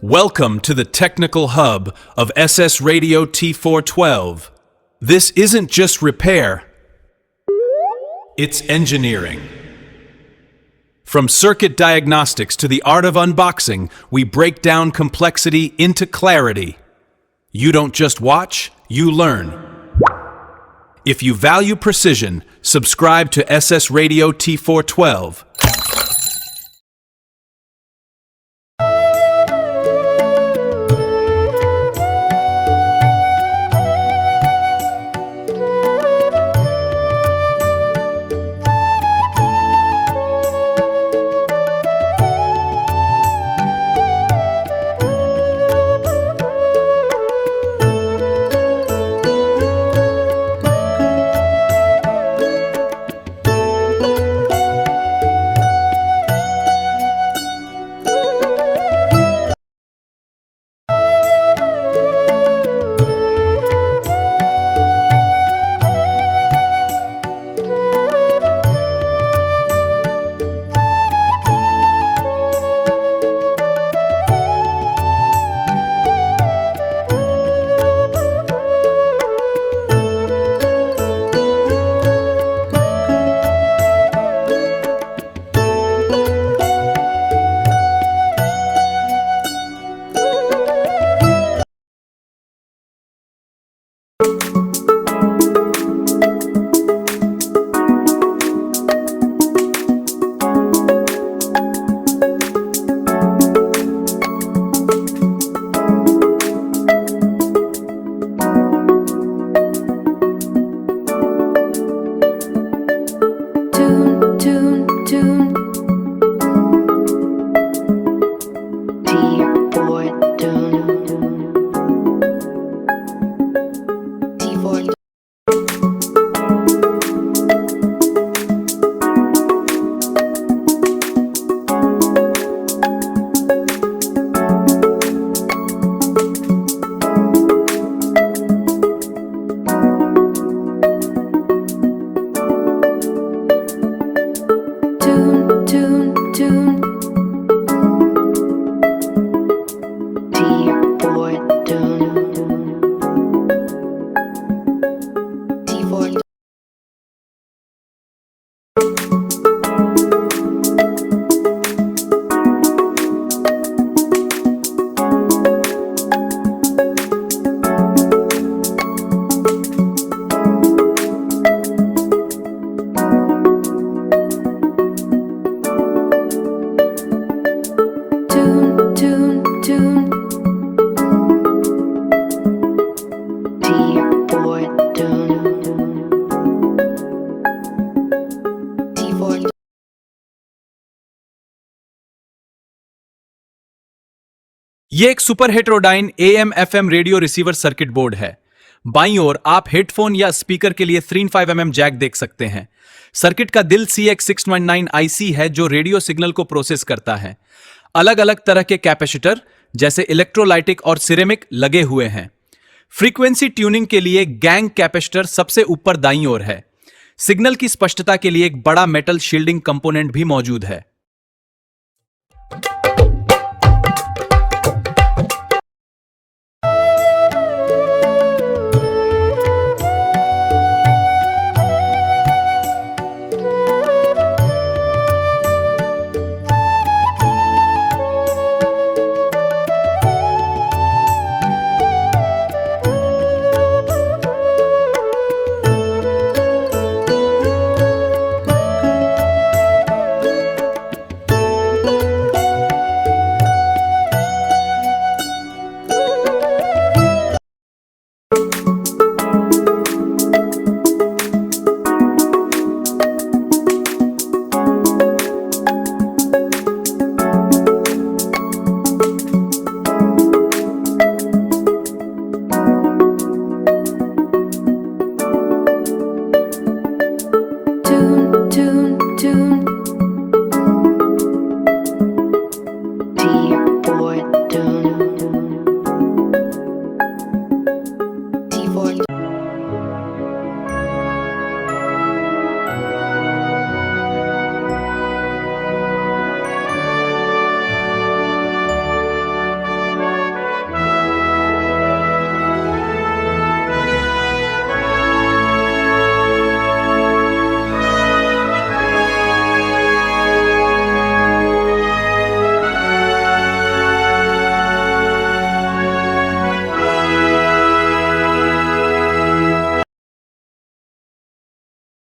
Welcome to the technical hub of SSRadioT412. This isn't just repair, it's engineering. From circuit diagnostics to the art of unboxing, we break down complexity into clarity. You don't just watch, you learn. If you value precision, subscribe to SSRadioT412. ये एक super heterodyne AM FM radio receiver circuit board है। बाईं ओर आप headphone या speaker के लिए 3.5mm Jack देख सकते हैं। सर्किट का दिल CX619 IC है जो रेडियो सिग्नल को प्रोसेस करता है। अलग अलग तरह के कैपेसिटर जैसे इलेक्ट्रोलाइटिक और सिरेमिक लगे हुए हैं। फ्रीक्वेंसी ट्यूनिंग के लिए गैंग कैपेसिटर सबसे ऊपर दाईं ओर है। सिग्नल की स्पष्टता के लिए एक बड़ा मेटल शील्डिंग कंपोनेंट भी मौजूद है।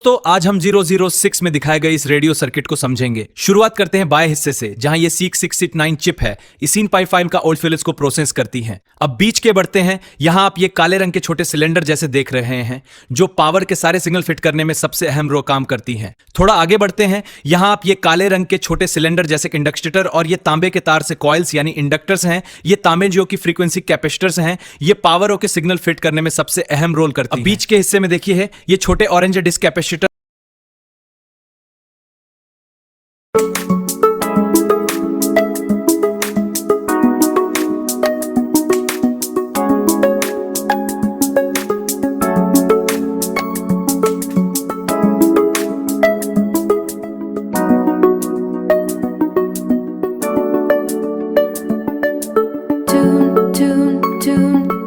दोस्तों आज हम 006 में दिखाए गए इस रेडियो सर्किट को समझेंगे। शुरुआत करते हैं बाएं हिस्से से, जहां ये CF609 चिप है इसीन पाइप फाइल का ओल्ड फिलिप्स को प्रोसेस करती है। अब बीच के बढ़ते हैं, यहां आप ये काले रंग के छोटे सिलेंडर जैसे देख रहे हैं जो पावर के सारे सिग्नल फिट करने में सबसे अहम रो काम करती हैं। थोड़ा आगे बढ़ते हैं, यहां आप ये काले रंग के छोटे सिलेंडर जैसे इंडक्टर और ये तांबे के तार से कॉइल्स यानी इंडक्टर्स हैं। ये तांबे जो की फ्रीक्वेंसी कैपेसिटर्स हैं, ये पावर के सिग्नल फिट करने में सबसे अहम रोल करती हैं। बीच के हिस्से में देखिए है ये छोटे ऑरेंज डिस्क कैपेसिटर tune